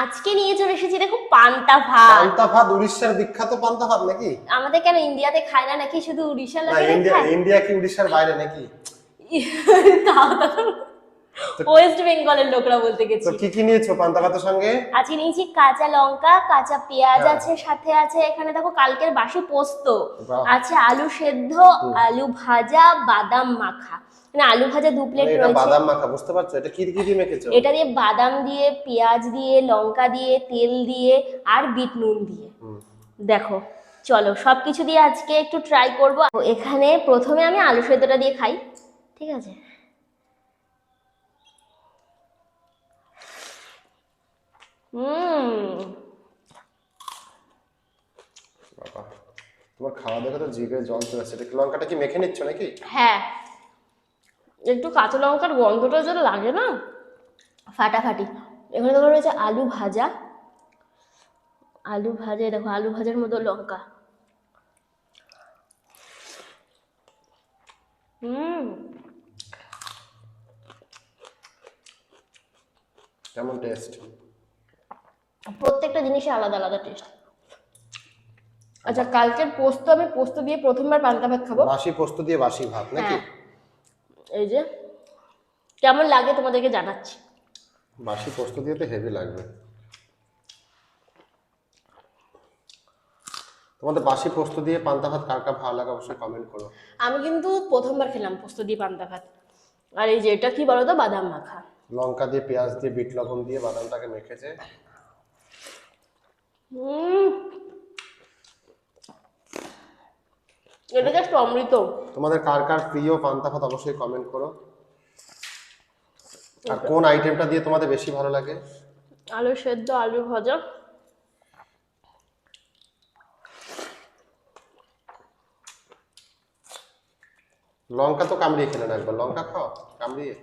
আজকে নিয়ে চলে এসেছি দেখো পান্তা ভাত। পান্তা ভাত উড়িষ্যার বিখ্যাত পান্তা ভাত নাকি? আমাদের কেন ইন্ডিয়াতে খায় না নাকি, শুধু উড়িষ্যার না, লোকেরা ইন্ডিয়া খায়? ইন্ডিয়া কি উড়িষ্যার বাইরে নাকি? তাও ওয়েস্ট বেঙ্গলের লোকরা বলতে তো গেছি। কি কি নিয়েছো পান্তা ভাতের সঙ্গে? আজকে নিয়েছি কাঁচা লঙ্কা, কাঁচা পেঁয়াজ হ্যাঁ। আছে, সাথে আছে এখানে দেখো কালকের বাসি পোস্ত, বাহ। আছে আলু সেদ্ধ, আলু ভাজা, বাদাম মাখা। মানে আলু ভাজা 2 প্লেট মানে এটা রয়েছে। বাদাম মাখা, বুঝতে পারছো এটা কি কি দিয়ে মেখেছো? এটা দিয়ে বাদাম দিয়ে, পেঁয়াজ দিয়ে, লঙ্কা দিয়ে, তেল দিয়ে আর বিট নুন দিয়ে। দেখো চলো সবকিছু দিয়ে আজকে একটু ট্রাই করব। এখানে প্রথমে আমি আলু সেদ্ধটা দিয়ে খাই, ঠিক আছে? বাবা, তোমার খাওয়া দেখে তো জিভে জল চলে আসছে। এটা কি লঙ্কাটা কি মেখে নিচ্ছ নাকি? হ্যাঁ, একটু কাঁচা লঙ্কার গন্ধটা যেটা লাগে না, ফাটাফাটি। এখানে তোমার রয়েছে আলু ভাজা, আলু ভাজা দেখো, আলু ভাজার মতো লঙ্কা। কেমন টেস্ট? প্রত্যেকটা জিনিসে আলাদা আলাদা টেস্ট। আচ্ছা, কালকের পোস্ত, আমি পোস্ত দিয়ে প্রথমবার পান্তা ভাত খাবো। বাসি পোস্ত দিয়ে বাসি ভাত নাকি? হ্যাঁ, এই যে কেমন লাগে তোমাদেরকে জানাচ্ছি। বাসি পোস্ত দিয়ে তো হেভি লাগবে। তোমাদের বাসি পোস্ত দিয়ে পান্তা ভাত কার কার ভালো লাগে অবশ্যই কমেন্ট করো। আমি কিন্তু প্রথমবার খেলাম পোস্ত দিয়ে পান্তা ভাত। আর এই যে এটা কি বলো তো, বাদাম মাখা। লঙ্কা দিয়ে, পেঁয়াজ দিয়ে, বিট লবণ দিয়ে বাদামটাকে মেখেছে। এটা জাস্ট অমৃত। তোমাদের কার কার প্রিয় পান্তা ভাত অবশ্যই কমেন্ট করো। আর কোন আইটেমটা দিয়ে তোমাদের বেশি ভালো লাগে? আলু সেদ্ধ, আলু ভাজা। লঙ্কা তো কামড়িয়ে খেলে না একবার, লঙ্কা খাও কামড়িয়ে।